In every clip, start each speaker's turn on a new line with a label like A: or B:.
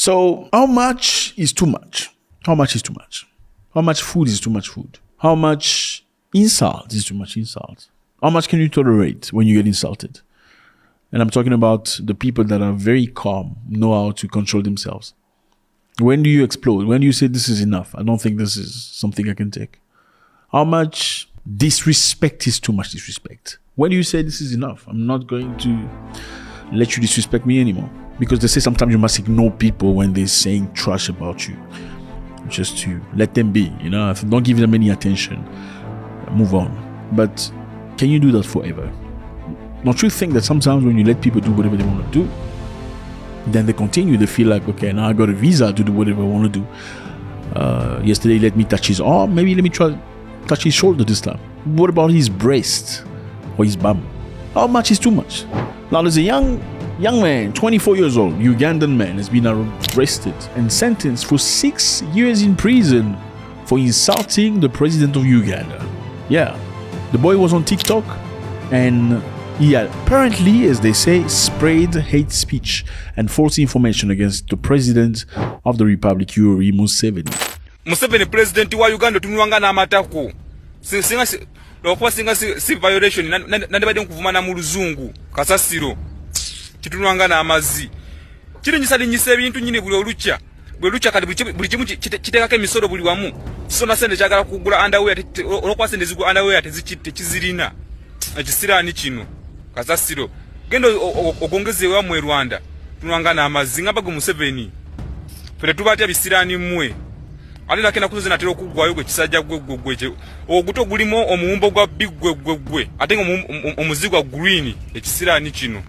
A: So how much is too much? How much is too much? How much food is too much food? How much insult is too much insult? How much can you tolerate when you get insulted? And I'm talking about the people that are very calm, know how to control themselves. When do you explode? When do you say this is enough? I don't think this is something I can take. How much disrespect is too much disrespect? When do you say this is enough? I'm not going to let you disrespect me anymore. Because they say sometimes you must ignore people when they're saying trash about you. Just to let them be, don't give them any attention. Move on. But can you do that forever? Don't you think that sometimes when you let people do whatever they want to do, then they continue, they feel like, okay, now I got a visa to do whatever I want to do. Yesterday let me touch his arm, maybe let me try touch his shoulder this time. What about his breast or his bum? How much is too much? Now there's a young man, 24 years old, Ugandan man, has been arrested and sentenced for 6 years in prison for insulting the president of Uganda. Yeah, the boy was on TikTok and he had apparently, as they say, sprayed hate speech and false information against the president of the Republic, Yoweri Museveni.
B: Museveni president wa Uganda tunwanga na matako. Singa si violation nande bade nkuvuma na muluzungu kasasiro. Kitunwanga na amazi. Kiri nyisa ebintu nyine buli olucha kali buli kimu kitekako emisoro buli wamu. Sona sende kyagala kugula underwear olokwa sende zigu underwear tekizirina. Ekisirani kino. Kasasiro gendo ogongezewa mu Rwanda tunwangana amazi ngabago Museveni fere tubatya bisirani mmwe alina kena kuzo natero kugwayo gwe kisajja gwe oguto gulimo omuwumbo gwa bigwe ate omuzigwa green ekisirani kino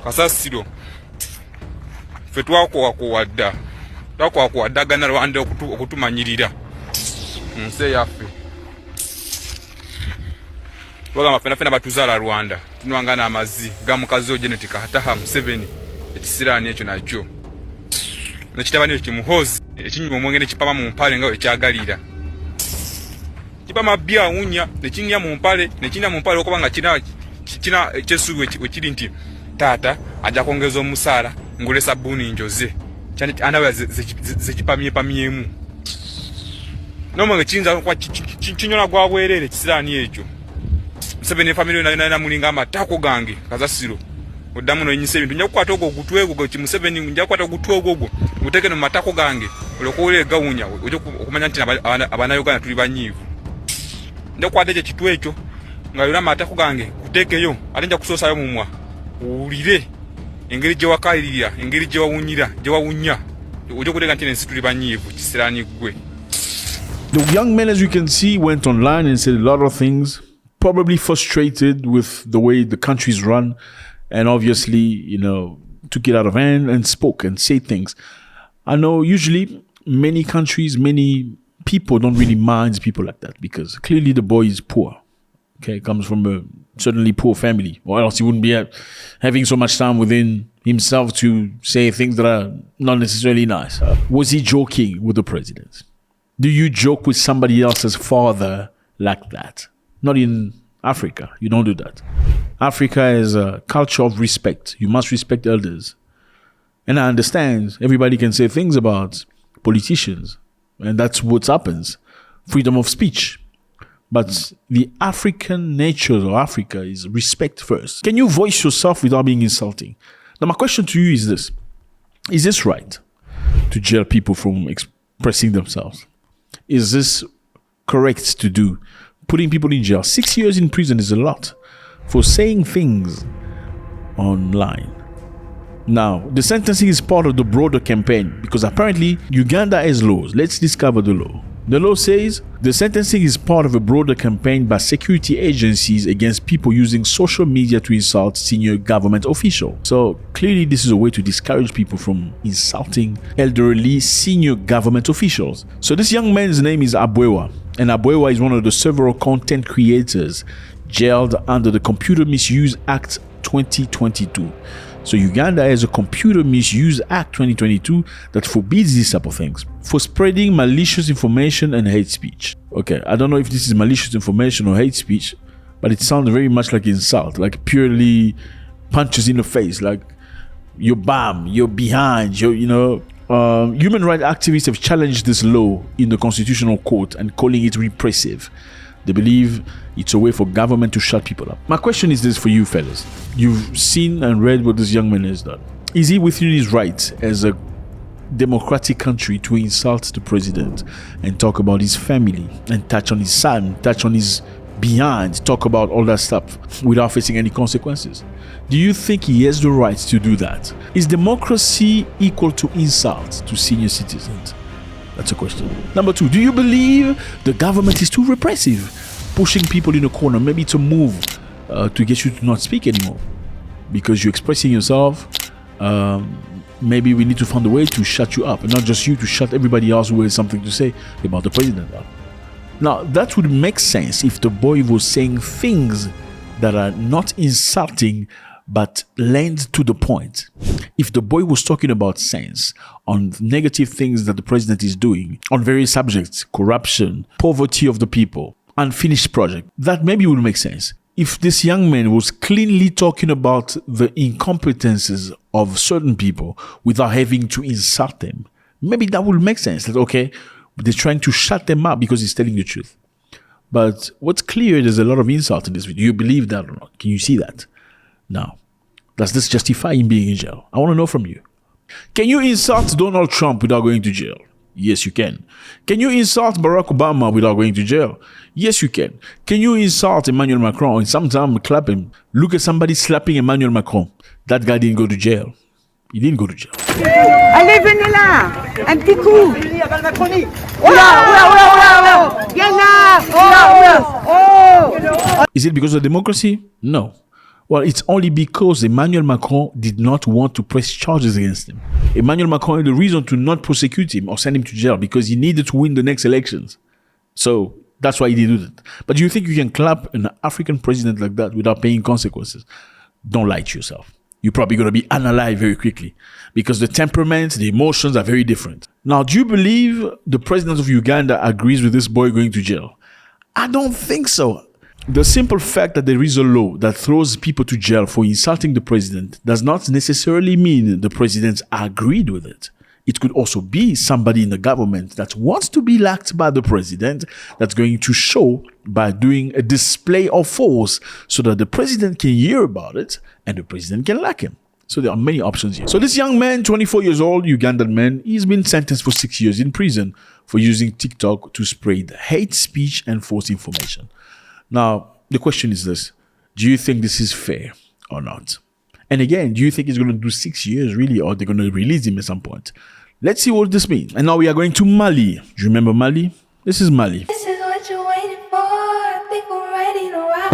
B: kasasiro fe twako wadda gana Rwanda okutumanyirira nse yafe Wagama fena batuzala Rwanda tunwangana amazi gamukazo genetic hataha Museveni ekisirani ekyo nakyo nakitabani kimuhozi ekinywa omwengene kipama mu mpale nga ekyagalira kipama bya unya nekinya mu mpale okubanga kina ekyesubu ekiri nti tata ajja kongeza omusala ngule sabuni njoze cyane anawe zekipamyemu nomwe kinza kwa kinyona gwa bwerere ekisirani ekyo Museveni family na mulinga amatako gange kazasiro odamu no yinyise ebintu njya kukwata ogutwego go Museveni njya kukwata ogutwego guteke no matako gange olokole gawunya ojo okumanya nti abana Uganda tuli banyivu njya kukwata ekyo kitwe ekyo nga yona matako gange kutekeyo ate njya kusosayo mumwa ulire engeri gye wakayirira engeri gye wawunyira gye wawunya ojo kutenga nti nensi tuli banyivu kisirani gwe.
A: The young man, as you can see, went online and said a lot of things, probably frustrated with the way the country's run, and obviously, took it out of hand and spoke and said things. I know usually many countries, many people don't really mind people like that because clearly the boy is poor. Okay, comes from a certainly poor family, or else he wouldn't be having so much time within himself to say things that are not necessarily nice. Was he joking with the president? Do you joke with somebody else's father like that? Not in Africa. You don't do that. Africa is a culture of respect. You must respect elders. And I understand everybody can say things about politicians, and that's what happens. Freedom of speech. But the African nature of Africa is respect first. Can you voice yourself without being insulting? Now, my question to you is this. Is this right to jail people from expressing themselves? Is this correct to do? Putting people in jail. 6 years in prison is a lot for saying things online. Now, the sentencing is part of the broader campaign because apparently Uganda has laws. Let's discover the law. The law says the sentencing is part of a broader campaign by security agencies against people using social media to insult senior government officials. So clearly this is a way to discourage people from insulting elderly senior government officials. So this young man's name is Abwewa, and Abwewa is one of the several content creators jailed under the Computer Misuse Act 2022. So Uganda has a Computer Misuse Act 2022 that forbids these type of things for spreading malicious information and hate speech. Okay, I don't know if this is malicious information or hate speech, but it sounds very much like insult, like purely punches in the face, like you're bam, you're behind, Human rights activists have challenged this law in the Constitutional Court and calling it repressive. They believe it's a way for government to shut people up. My question is this for you fellas. You've seen and read what this young man has done. Is he within his rights as a democratic country to insult the president and talk about his family and touch on his son, touch on his behind, talk about all that stuff without facing any consequences? Do you think he has the right to do that? Is democracy equal to insult to senior citizens? That's a question. Number two, do you believe the government is too repressive, pushing people in a corner, maybe to move to get you to not speak anymore because you're expressing yourself? Maybe we need to find a way to shut you up, and not just you, to shut everybody else who has something to say about the president up. Now, that would make sense if the boy was saying things that are not insulting but land to the point. If the boy was talking about sense on negative things that the president is doing on various subjects, corruption, poverty of the people, unfinished project, that maybe would make sense. If this young man was cleanly talking about the incompetences of certain people without having to insult them, maybe that would make sense. That, okay, they're trying to shut them up because he's telling the truth. But what's clear, there's a lot of insult in this video. Do you believe that or not? Can you see that? Now, does this justify him being in jail? I want to know from you. Can you insult Donald Trump without going to jail? Yes, you can. Can you insult Barack Obama without going to jail? Yes, you can. Can you insult Emmanuel Macron and sometimes clap him? Look at somebody slapping Emmanuel Macron. That guy didn't go to jail. He didn't go to jail.
C: Allez, venez là, un petit coup.
A: Is it because of democracy? No. Well, it's only because Emmanuel Macron did not want to press charges against him. Emmanuel Macron had the reason to not prosecute him or send him to jail because he needed to win the next elections. So that's why he did it. But do you think you can clap an African president like that without paying consequences? Don't lie to yourself. You're probably going to be unalive very quickly because the temperament, the emotions are very different. Now, do you believe the president of Uganda agrees with this boy going to jail? I don't think so. The simple fact that there is a law that throws people to jail for insulting the president does not necessarily mean the president agreed with it. It could also be somebody in the government that wants to be liked by the president that's going to show by doing a display of force so that the president can hear about it and the president can like him. So there are many options here. So this young man, 24 years old, Ugandan man, he's been sentenced for 6 years in prison for using TikTok to spread hate speech and false information. Now, the question is this. Do you think this is fair or not? And again, do you think he's going to do 6 years really, or they're going to release him at some point? Let's see what this means. And now we are going to Mali. Do you remember Mali? This is Mali.
D: This is what you're waiting for. I think we're ready to rock.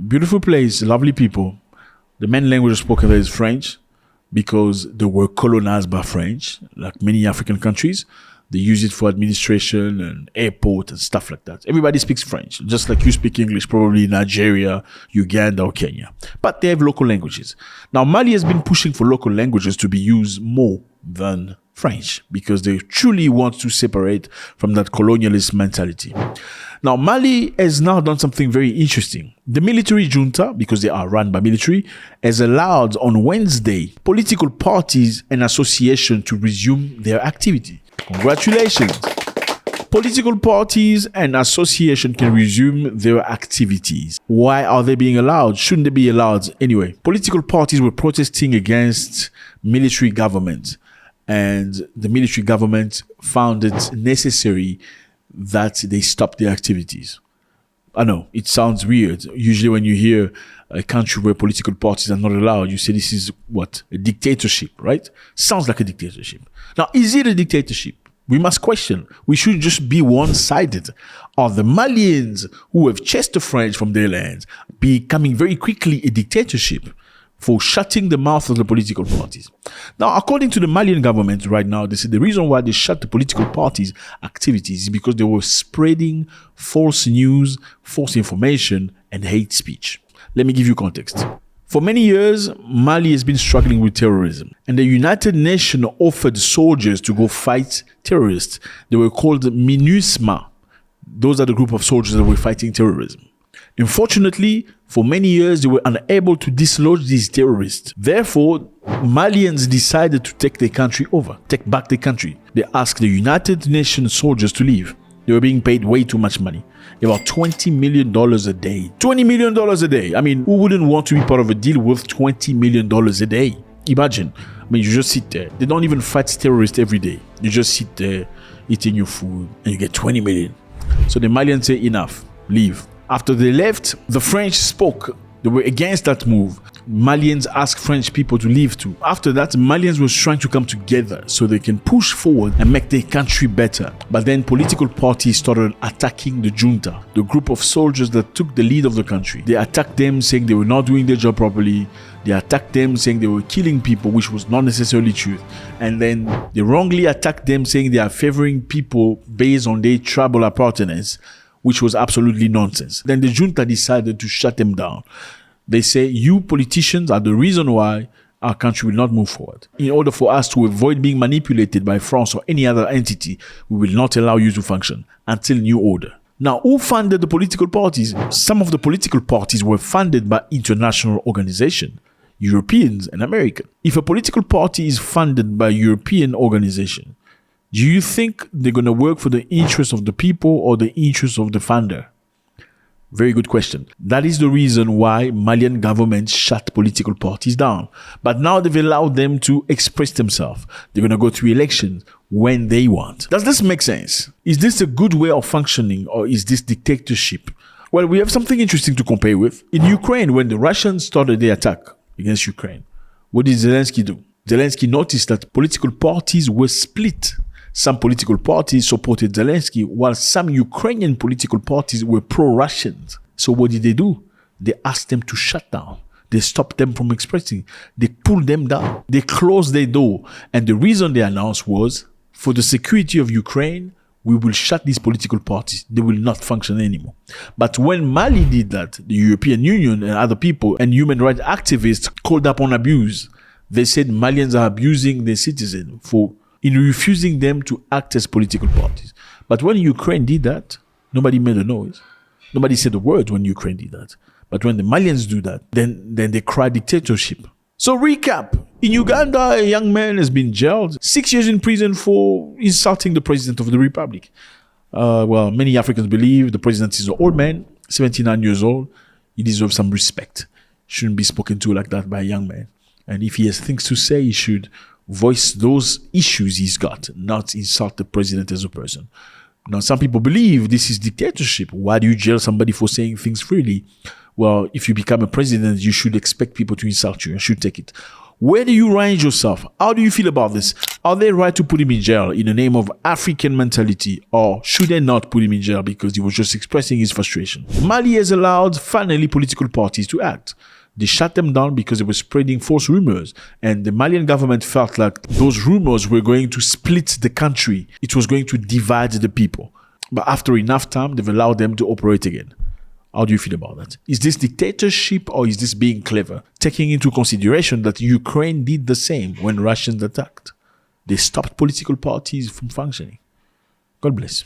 A: Beautiful place, lovely people. The main language spoken there is French because they were colonized by French, like many African countries. They use it for administration and airport and stuff like that. Everybody speaks French, just like you speak English, probably in Nigeria, Uganda, or Kenya. But they have local languages. Now, Mali has been pushing for local languages to be used more than French because they truly want to separate from that colonialist mentality. Now, Mali has now done something very interesting. The military junta, because they are run by military, has allowed on Wednesday political parties and associations to resume their activity. Congratulations. Political parties and associations can resume their activities. Why are they being allowed? Shouldn't they be allowed anyway? Political parties were protesting against military government, and the military government found it necessary that they stop their activities. I know, it sounds weird. Usually when you hear a country where political parties are not allowed, you say this is what? A dictatorship, right? Sounds like a dictatorship. Now, is it a dictatorship? We must question. We should just be one-sided. Are the Malians who have chased the French from their lands becoming very quickly a dictatorship for shutting the mouth of the political parties? Now, according to the Malian government right now, they say the reason why they shut the political parties' activities is because they were spreading false news, false information, and hate speech. Let me give you context. For many years, Mali has been struggling with terrorism, and the United Nations offered soldiers to go fight terrorists. They were called MINUSMA. Those are the group of soldiers that were fighting terrorism. Unfortunately, for many years, they were unable to dislodge these terrorists. Therefore, Malians decided to take their country over, take back their country. They asked the United Nations soldiers to leave. They were being paid way too much money. About $20 million a day. $20 million a day. I mean, who wouldn't want to be part of a deal worth $20 million a day? Imagine. I mean, you just sit there. They don't even fight terrorists every day. You just sit there, eating your food, and you get 20 million. So the Malians say, enough, leave. After they left, the French spoke. They were against that move. Malians asked French people to leave too. After that, Malians was trying to come together so they can push forward and make their country better. But then political parties started attacking the junta, the group of soldiers that took the lead of the country. They attacked them saying they were not doing their job properly. They attacked them saying they were killing people, which was not necessarily true. And then they wrongly attacked them saying they are favoring people based on their tribal appartenance, which was absolutely nonsense. Then the junta decided to shut them down. They say, you politicians are the reason why our country will not move forward. In order for us to avoid being manipulated by France or any other entity, we will not allow you to function until new order. Now, who funded the political parties? Some of the political parties were funded by international organizations, Europeans and Americans. If a political party is funded by European organization, do you think they're going to work for the interests of the people or the interests of the founder? Very good question. That is the reason why Malian government shut political parties down. But now they've allowed them to express themselves. They're going to go to elections when they want. Does this make sense? Is this a good way of functioning, or is this dictatorship? Well, we have something interesting to compare with. In Ukraine, when the Russians started their attack against Ukraine, what did Zelensky do? Zelensky noticed that political parties were split. Some political parties supported Zelensky, while some Ukrainian political parties were pro-Russians. So what did they do? They asked them to shut down. They stopped them from expressing. They pulled them down. They closed their door. And the reason they announced was, for the security of Ukraine, we will shut these political parties. They will not function anymore. But when Mali did that, the European Union and other people and human rights activists called up on abuse. They said Malians are abusing their citizens in refusing them to act as political parties. But when Ukraine did that, nobody made a noise. Nobody said a word when Ukraine did that. But when the Malians do that, then they cry dictatorship. So recap. In Uganda, a young man has been jailed 6 years in prison for insulting the president of the republic. Well, many Africans believe the president is an old man, 79 years old. He deserves some respect. Shouldn't be spoken to like that by a young man. And if he has things to say, he should voice those issues he's got, not insult the president as a person. Now, some people believe this is dictatorship. Why do you jail somebody for saying things freely? Well, if you become a president, you should expect people to insult you. You should take it. Where do you range yourself? How do you feel about this? Are they right to put him in jail in the name of African mentality, or should they not put him in jail because he was just expressing his frustration? Mali has allowed finally political parties to act. They shut them down because they were spreading false rumors. And the Malian government felt like those rumors were going to split the country. It was going to divide the people. But after enough time, they've allowed them to operate again. How do you feel about that? Is this dictatorship, or is this being clever? Taking into consideration that Ukraine did the same when Russians attacked. They stopped political parties from functioning. God bless.